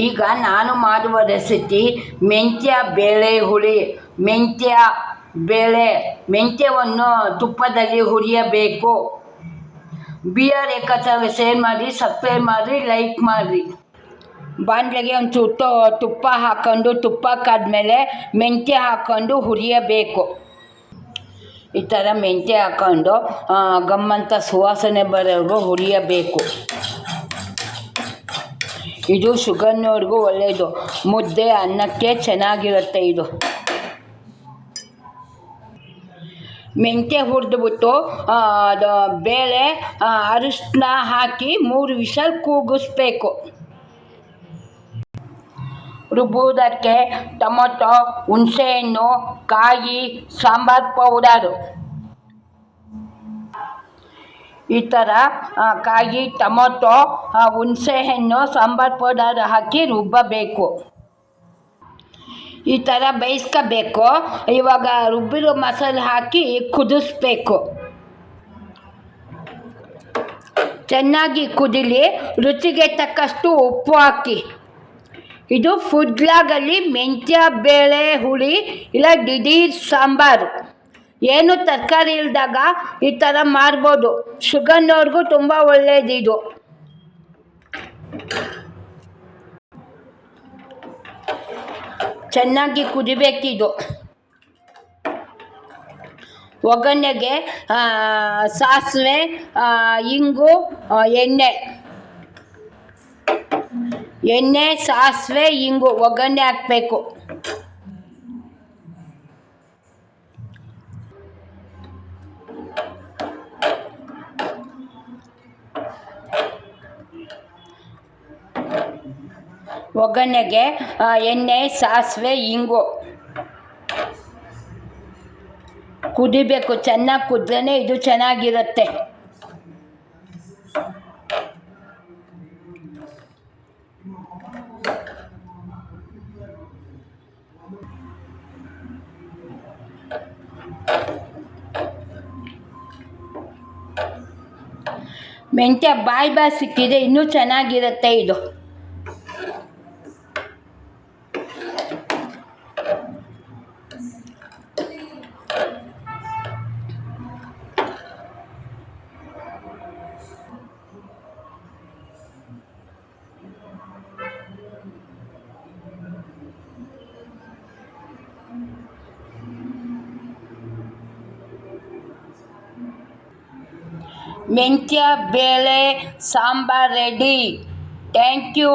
ಈಗ ನಾನು ಮಾಡುವ ರೆಸಿಪಿ ಮೆಂತ್ಯ ಬೇಳೆ ಹುಳಿ. ಮೆಂತ್ಯ ಬೇಳೆ ಮೆಂತ್ಯವನ್ನು ತುಪ್ಪದಲ್ಲಿ ಹುರಿಯಬೇಕು. ಬಿಯರ್ ರೇಖಾಚಾರ ಶೇರ್ ಮಾಡಿ, ಸಬ್ಸ್ಕ್ರೈಬ್ ಮಾಡಿ, ಲೈಕ್ ಮಾಡಿ. ಬಾಣಲೆಗೆ ಒಂದು ತುಪ್ಪ ಹಾಕ್ಕೊಂಡು, ತುಪ್ಪ ಕಾದ್ಮೇಲೆ ಮೆಂತ್ಯ ಹಾಕ್ಕೊಂಡು ಹುರಿಯಬೇಕು. ಈ ಥರ ಮೆಂತ್ಯ ಹಾಕ್ಕೊಂಡು ಗಮ್ಮಂತ ಸುವಾಸನೆ ಬರೋವರೆಗೂ ಹುರಿಯಬೇಕು. ಇದು ಶುಗರ್ನವ್ರಿಗೂ ಒಳ್ಳೆಯದು, ಮುದ್ದೆ ಅನ್ನಕ್ಕೆ ಚೆನ್ನಾಗಿರುತ್ತೆ ಇದು. ಮೆಂತ್ಯ ಹುರಿದ್ಬಿಟ್ಟು ಅದು ಬೇಳೆ ಅರಿಶಿನ ಹಾಕಿ 3 ವಿಷಲ್ ಕೂಗಿಸ್ಬೇಕು. ರುಬ್ಬುವುದಕ್ಕೆ ಟೊಮೊಟೊ, ಹುಣಸೆಹಣ್ಣು, ಕಾಯಿ, ಸಾಂಬಾರು ಪೌಡರು. ಈ ಥರ ಕಾಯಿ, ಟೊಮೊಟೊ, ಹುಣಸೆಹಣ್ಣು, ಸಾಂಬಾರು ಪೌಡರ್ ಹಾಕಿ ರುಬ್ಬಬೇಕು. ಈ ಥರ ಬೇಯಿಸ್ಕೋಬೇಕು. ಇವಾಗ ರುಬ್ಬಿರೋ ಮಸಾಲೆ ಹಾಕಿ ಕುದಿಸ್ಬೇಕು. ಚೆನ್ನಾಗಿ ಕುದಿಲಿ. ರುಚಿಗೆ ತಕ್ಕಷ್ಟು ಉಪ್ಪು ಹಾಕಿ. ಇದು ಫುಡ್ ಬ್ಲಾಗಲ್ಲಿ ಮೆಂತ್ಯ ಬೇಳೆ ಹುಳಿ ಇಲ್ಲ ದಿಢೀರ್ ಸಾಂಬಾರು. ಏನು ತರಕಾರಿ ಇಲ್ದಾಗ ಈ ಥರ ಮಾಡ್ಬೋದು. ಶುಗರ್ನವ್ರಿಗೂ ತುಂಬ ಒಳ್ಳೆಯದಿದು. ಚೆನ್ನಾಗಿ ಕುದಿಬೇಕಿದು. ಒಗ್ಗರಣೆಗೆ ಸಾಸಿವೆ, ಇಂಗು, ಎಣ್ಣೆ, ಸಾಸಿವೆ, ಇಂಗು ಒಗ್ಗರಣೆ ಹಾಕಬೇಕು. ಒಗ್ಗರಣೆಗೆ ಎಣ್ಣೆ, ಸಾಸಿವೆ, ಇಂಗು ಕುದಿಬೇಕು. ಚೆನ್ನಾಗಿ ಕುದ್ರೇ ಇದು ಚೆನ್ನಾಗಿರುತ್ತೆ. ಮೆಂತ್ಯ ಬಾಯಿ ಸಿಕ್ಕಿದೆ, ಇನ್ನೂ ಚೆನ್ನಾಗಿರುತ್ತೆ ಇದು. ಮೆಂತ್ಯ ಬೇಳೆ ಸಾಂಬಾರ್ ರೆಡಿ. Thank you.